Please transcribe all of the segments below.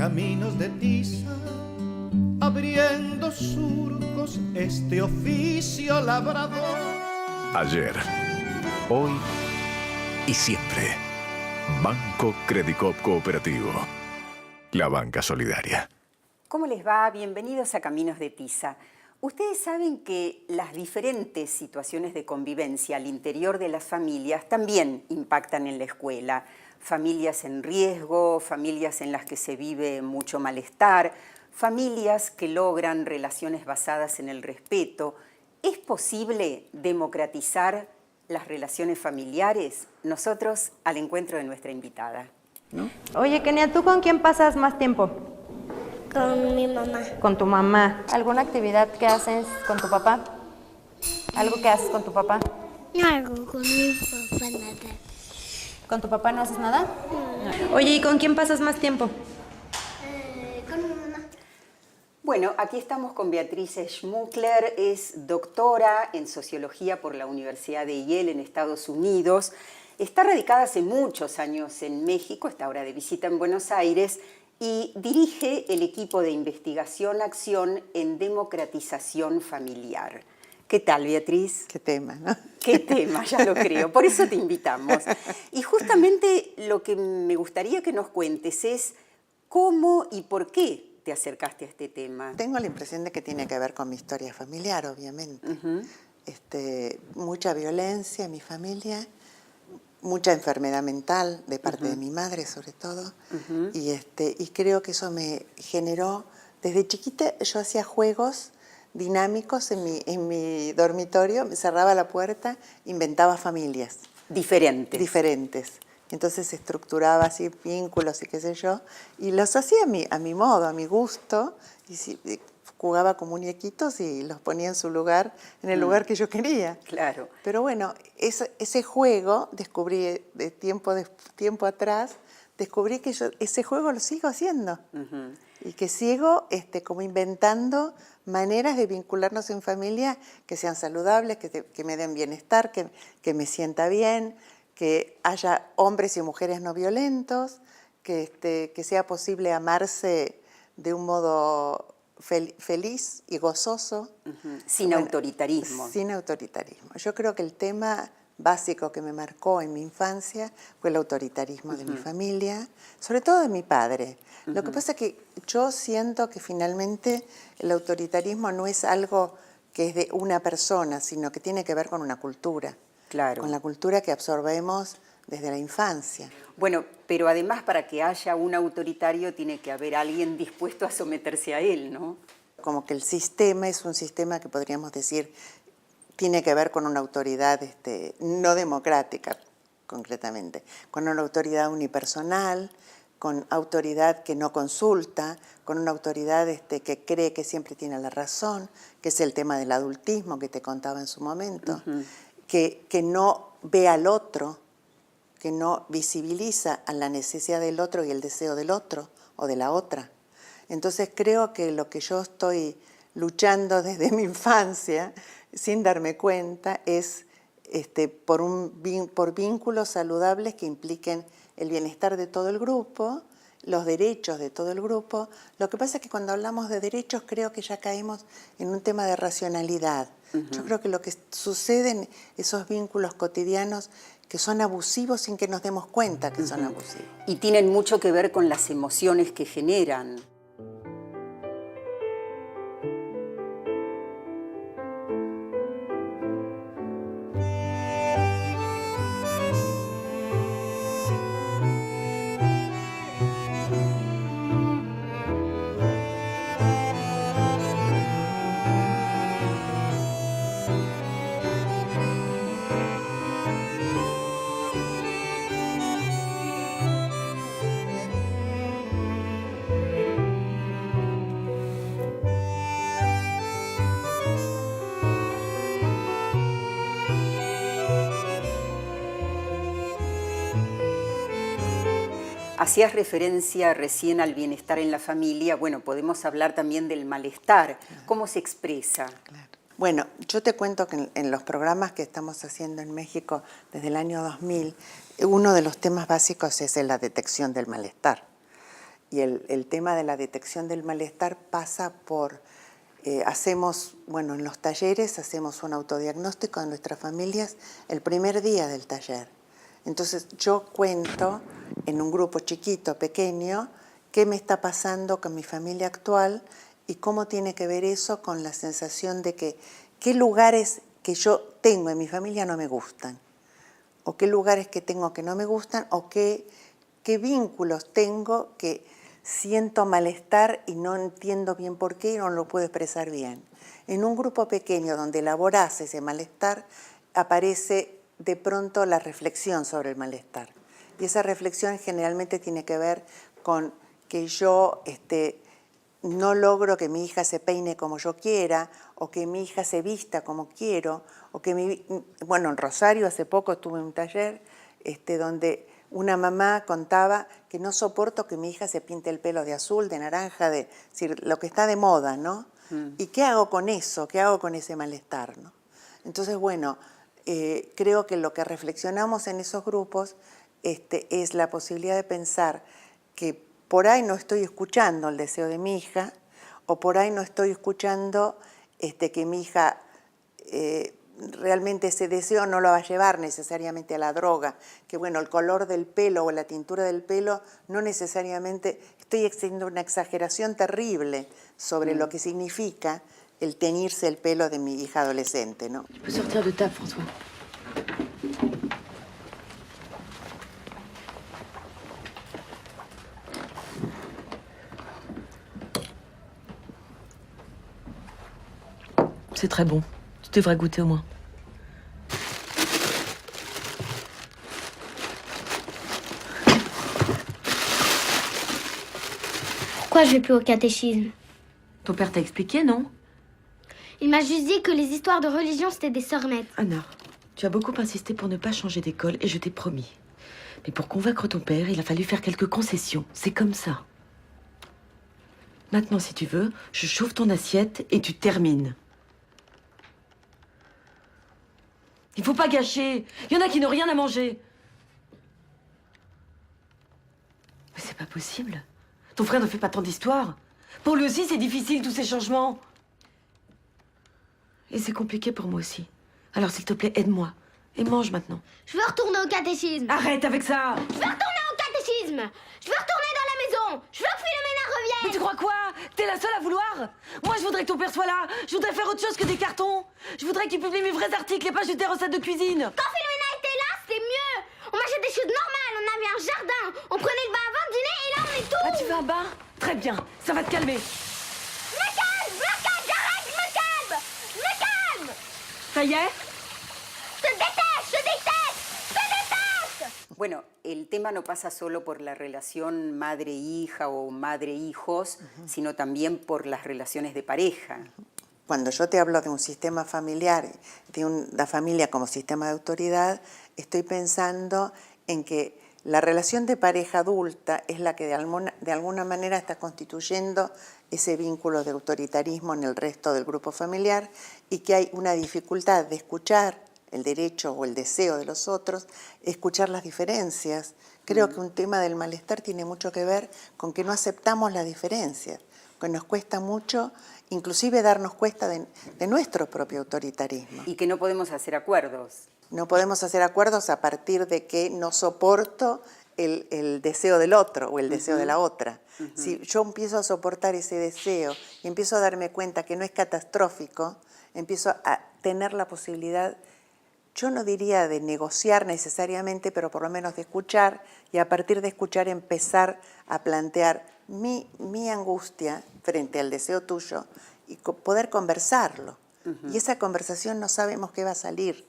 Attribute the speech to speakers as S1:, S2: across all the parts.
S1: caminos de tiza, abriendo surcos este oficio labrador.
S2: Ayer, hoy y siempre. Banco Credicop Cooperativo. La banca solidaria.
S3: ¿Cómo les va? Bienvenidos a Caminos de Tiza. Ustedes saben que las diferentes situaciones de convivencia al interior de las familias también impactan en la escuela. Familias en riesgo, familias en las que se vive mucho malestar, familias que logran relaciones basadas en el respeto. ¿Es posible democratizar las relaciones familiares? Nosotros al encuentro de nuestra invitada, ¿no?
S4: Oye, Kenia, ¿tú con quién pasas más tiempo?
S5: Con mi mamá.
S4: Con tu mamá. ¿Alguna actividad que haces con tu papá? ¿Algo que haces con tu papá?
S5: No hago con mi papá nada.
S4: ¿Con tu papá no haces nada? No. Oye, ¿y con quién pasas más tiempo?
S5: Con mi mamá.
S3: Bueno, aquí estamos con Beatriz Schmuckler, es doctora en Sociología por la Universidad de Yale en Estados Unidos. Está radicada hace muchos años en México, está ahora de visita en Buenos Aires y dirige el equipo de investigación-acción en democratización familiar. ¿Qué tal, Beatriz?
S6: Qué tema, ¿no?
S3: Qué tema, ya lo creo. Por eso te invitamos. Y justamente lo que me gustaría que nos cuentes es cómo y por qué te acercaste a este tema.
S6: Tengo la impresión de que tiene que ver con mi historia familiar, obviamente. Mucha violencia en mi familia, mucha enfermedad mental de parte de mi madre, sobre todo. Y creo que eso me generó, desde chiquita yo hacía juegos dinámicos en mi dormitorio, me cerraba la puerta, inventaba familias. Diferentes. Entonces estructuraba así vínculos y qué sé yo, y los hacía a mi modo, a mi gusto, y jugaba con muñequitos y los ponía en su lugar, en el lugar que yo quería.
S3: Claro.
S6: Pero bueno, ese juego, descubrí de tiempo atrás, descubrí que yo ese juego lo sigo haciendo. Y que sigo como inventando maneras de vincularnos en familia que sean saludables, que me den bienestar, que me sienta bien, que haya hombres y mujeres no violentos, que sea posible amarse de un modo feliz y gozoso.
S3: Sin autoritarismo.
S6: Sin autoritarismo. Yo creo que el tema básico que me marcó en mi infancia fue el autoritarismo de mi familia, sobre todo de mi padre. Lo que pasa es que yo siento que finalmente el autoritarismo no es algo que es de una persona, sino que tiene que ver con una cultura.
S3: Claro.
S6: Con la cultura que absorbemos desde la infancia.
S3: Bueno, pero además para que haya un autoritario tiene que haber alguien dispuesto a someterse a él, ¿no?
S6: Como que el sistema es un sistema que podríamos decir tiene que ver con una autoridad no democrática, concretamente, con una autoridad unipersonal, con autoridad que no consulta, con una autoridad que cree que siempre tiene la razón, que es el tema del adultismo que te contaba en su momento, que no ve al otro, que no visibiliza a la necesidad del otro y el deseo del otro o de la otra. Entonces creo que lo que yo estoy luchando desde mi infancia, sin darme cuenta, es por vínculos saludables que impliquen el bienestar de todo el grupo, los derechos de todo el grupo. Lo que pasa es que cuando hablamos de derechos creo que ya caemos en un tema de racionalidad. Yo creo que lo que sucede en esos vínculos cotidianos que son abusivos sin que nos demos cuenta que son abusivos.
S3: Y tienen mucho que ver con las emociones que generan. Hacías referencia recién al bienestar en la familia. Bueno, podemos hablar también del malestar. ¿Cómo se expresa?
S6: Claro. Bueno, yo te cuento que en los programas que estamos haciendo en México desde el año 2000, uno de los temas básicos es la detección del malestar. Y el tema de la detección del malestar pasa por, en los talleres hacemos un autodiagnóstico de nuestras familias el primer día del taller. Entonces yo cuento en un grupo chiquito, pequeño, qué me está pasando con mi familia actual y cómo tiene que ver eso con la sensación de que qué lugares que yo tengo en mi familia no me gustan, o qué lugares que tengo que no me gustan, o qué vínculos tengo que siento malestar y no entiendo bien por qué y no lo puedo expresar bien. En un grupo pequeño donde elaborás ese malestar, aparece de pronto la reflexión sobre el malestar. Y esa reflexión generalmente tiene que ver con que yo no logro que mi hija se peine como yo quiera, o que mi hija se vista como quiero, o que en Rosario hace poco tuve un taller donde una mamá contaba que no soporto que mi hija se pinte el pelo de azul, de naranja, es decir, lo que está de moda, ¿no? ¿Y qué hago con eso? ¿Qué hago con ese malestar, ¿no? Entonces, creo que lo que reflexionamos en esos grupos es la posibilidad de pensar que por ahí no estoy escuchando el deseo de mi hija, o por ahí no estoy escuchando que mi hija realmente ese deseo no lo va a llevar necesariamente a la droga, que el color del pelo o la tintura del pelo no necesariamente, estoy haciendo una exageración terrible sobre lo que significa el teñirse el pelo de mi hija adolescente, ¿no?
S7: Tu peux sortir de table, François. C'est très bon. Tu devrais goûter au moins.
S5: Pourquoi je vais plus au catéchisme?
S7: Ton père t'a expliqué, non?
S5: Il m'a juste dit que les histoires de religion, c'était des sornettes.
S7: Anna, tu as beaucoup insisté pour ne pas changer d'école et je t'ai promis. Mais pour convaincre ton père, il a fallu faire quelques concessions. C'est comme ça. Maintenant, si tu veux, je chauffe ton assiette et tu termines. Il faut pas gâcher. Il y en a qui n'ont rien à manger. Mais c'est pas possible. Ton frère ne fait pas tant d'histoires. Pour lui aussi, c'est difficile, tous ces changements. Et c'est compliqué pour moi aussi. Alors, s'il te plaît, aide-moi. Et mange maintenant.
S5: Je veux retourner au catéchisme.
S7: Arrête avec ça!
S5: Je veux retourner au catéchisme. Je veux retourner dans la maison. Je veux que Philomena revienne.
S7: Mais tu crois quoi? T'es la seule à vouloir? Moi, je voudrais que ton père soit là. Je voudrais faire autre chose que des cartons. Je voudrais qu'il publie mes vrais articles et pas juste des recettes de cuisine.
S5: Quand Philomena était là, c'était mieux. On mangeait des choses normales. On avait un jardin. On prenait le bain avant le dîner et là, on est tout.
S7: Ah, tu veux un bain? Très bien. Ça va te calmer.
S5: J'arrête, je me calme. Je me calme.
S7: Ça y est?
S5: Je te déteste, je déteste, je déteste.
S3: Bueno, el tema no pasa solo por la relación madre-hija o madre-hijos, sino también por las relaciones de pareja.
S6: Cuando yo te hablo de un sistema familiar, de una familia como sistema de autoridad, estoy pensando en que la relación de pareja adulta es la que de alguna manera está constituyendo ese vínculo de autoritarismo en el resto del grupo familiar y que hay una dificultad de escuchar el derecho o el deseo de los otros, escuchar las diferencias. Creo que un tema del malestar tiene mucho que ver con que no aceptamos las diferencias, que nos cuesta mucho, inclusive darnos cuenta de nuestro propio autoritarismo.
S3: Y que no podemos hacer acuerdos.
S6: No podemos hacer acuerdos a partir de que no soporto el deseo del otro o el deseo de la otra. Si yo empiezo a soportar ese deseo y empiezo a darme cuenta que no es catastrófico, empiezo a tener la posibilidad, yo no diría de negociar necesariamente, pero por lo menos de escuchar, y a partir de escuchar empezar a plantear mi angustia frente al deseo tuyo y poder conversarlo. Y esa conversación no sabemos qué va a salir.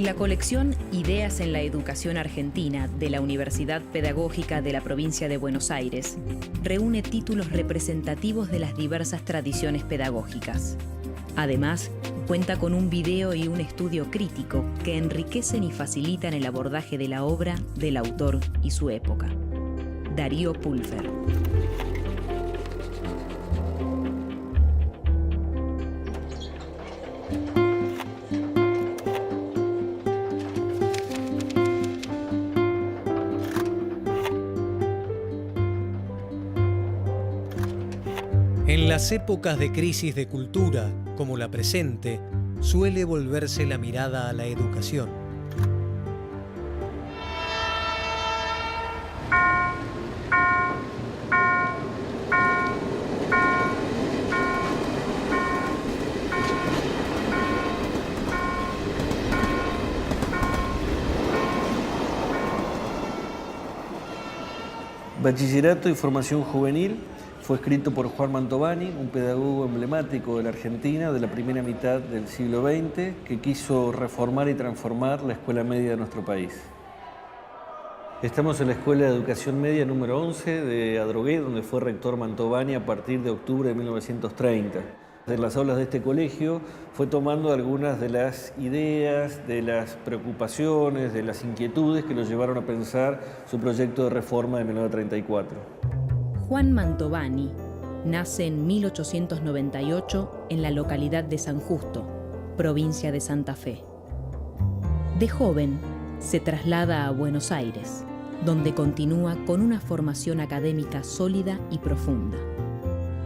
S8: La colección Ideas en la Educación Argentina de la Universidad Pedagógica de la Provincia de Buenos Aires reúne títulos representativos de las diversas tradiciones pedagógicas. Además, cuenta con un video y un estudio crítico que enriquecen y facilitan el abordaje de la obra, del autor y su época. Darío Pulfer.
S9: En las épocas de crisis de cultura, como la presente, suele volverse la mirada a la educación.
S10: Bachillerato y Formación Juvenil fue escrito por Juan Mantovani, un pedagogo emblemático de la Argentina de la primera mitad del siglo XX, que quiso reformar y transformar la escuela media de nuestro país. Estamos en la Escuela de Educación Media número 11 de Adrogué, donde fue rector Mantovani a partir de octubre de 1930. En las aulas de este colegio fue tomando algunas de las ideas, de las preocupaciones, de las inquietudes que lo llevaron a pensar su proyecto de reforma de 1934.
S8: Juan Mantovani nace en 1898 en la localidad de San Justo, provincia de Santa Fe. De joven, se traslada a Buenos Aires, donde continúa con una formación académica sólida y profunda.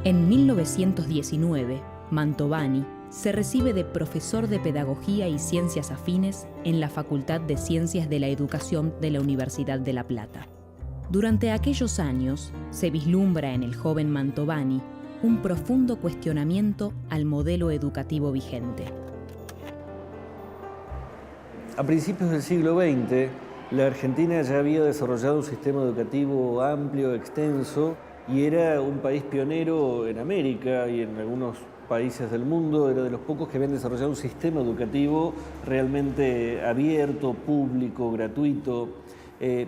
S8: En 1919, Mantovani se recibe de profesor de Pedagogía y Ciencias Afines en la Facultad de Ciencias de la Educación de la Universidad de La Plata. Durante aquellos años, se vislumbra en el joven Mantovani un profundo cuestionamiento al modelo educativo vigente.
S10: A principios del siglo XX, la Argentina ya había desarrollado un sistema educativo amplio, extenso, y era un país pionero en América y en algunos países del mundo. Era de los pocos que habían desarrollado un sistema educativo realmente abierto, público, gratuito,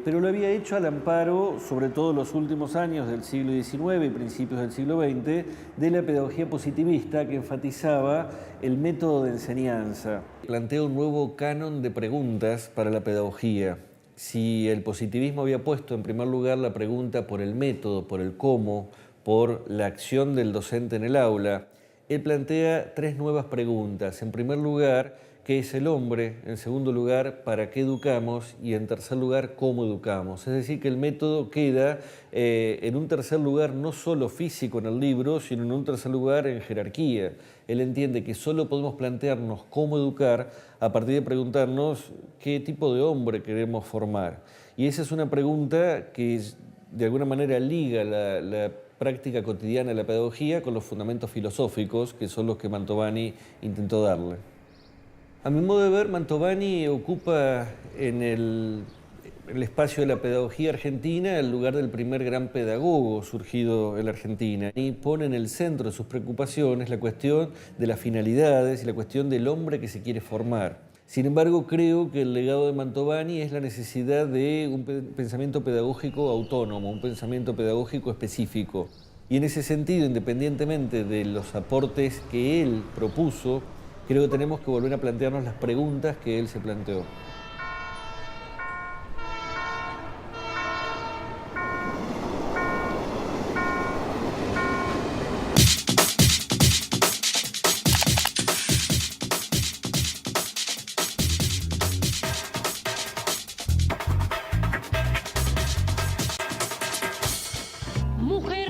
S10: pero lo había hecho al amparo, sobre todo en los últimos años del siglo XIX y principios del siglo XX, de la pedagogía positivista que enfatizaba el método de enseñanza. Plantea un nuevo canon de preguntas para la pedagogía. Si el positivismo había puesto en primer lugar la pregunta por el método, por el cómo, por la acción del docente en el aula, él plantea tres nuevas preguntas. En primer lugar, ¿qué es el hombre? En segundo lugar, ¿para qué educamos? Y en tercer lugar, ¿cómo educamos? Es decir, que el método queda en un tercer lugar no solo físico en el libro, sino en un tercer lugar en jerarquía. Él entiende que solo podemos plantearnos cómo educar a partir de preguntarnos qué tipo de hombre queremos formar. Y esa es una pregunta que de alguna manera liga la práctica cotidiana de la pedagogía con los fundamentos filosóficos, que son los que Mantovani intentó darle. A mi modo de ver, Mantovani ocupa en el espacio de la pedagogía argentina el lugar del primer gran pedagogo surgido en la Argentina y pone en el centro de sus preocupaciones la cuestión de las finalidades y la cuestión del hombre que se quiere formar. Sin embargo, creo que el legado de Mantovani es la necesidad de un pensamiento pedagógico autónomo, un pensamiento pedagógico específico. Y en ese sentido, independientemente de los aportes que él propuso, creo que tenemos que volver a plantearnos las preguntas que él se planteó.
S7: Mujer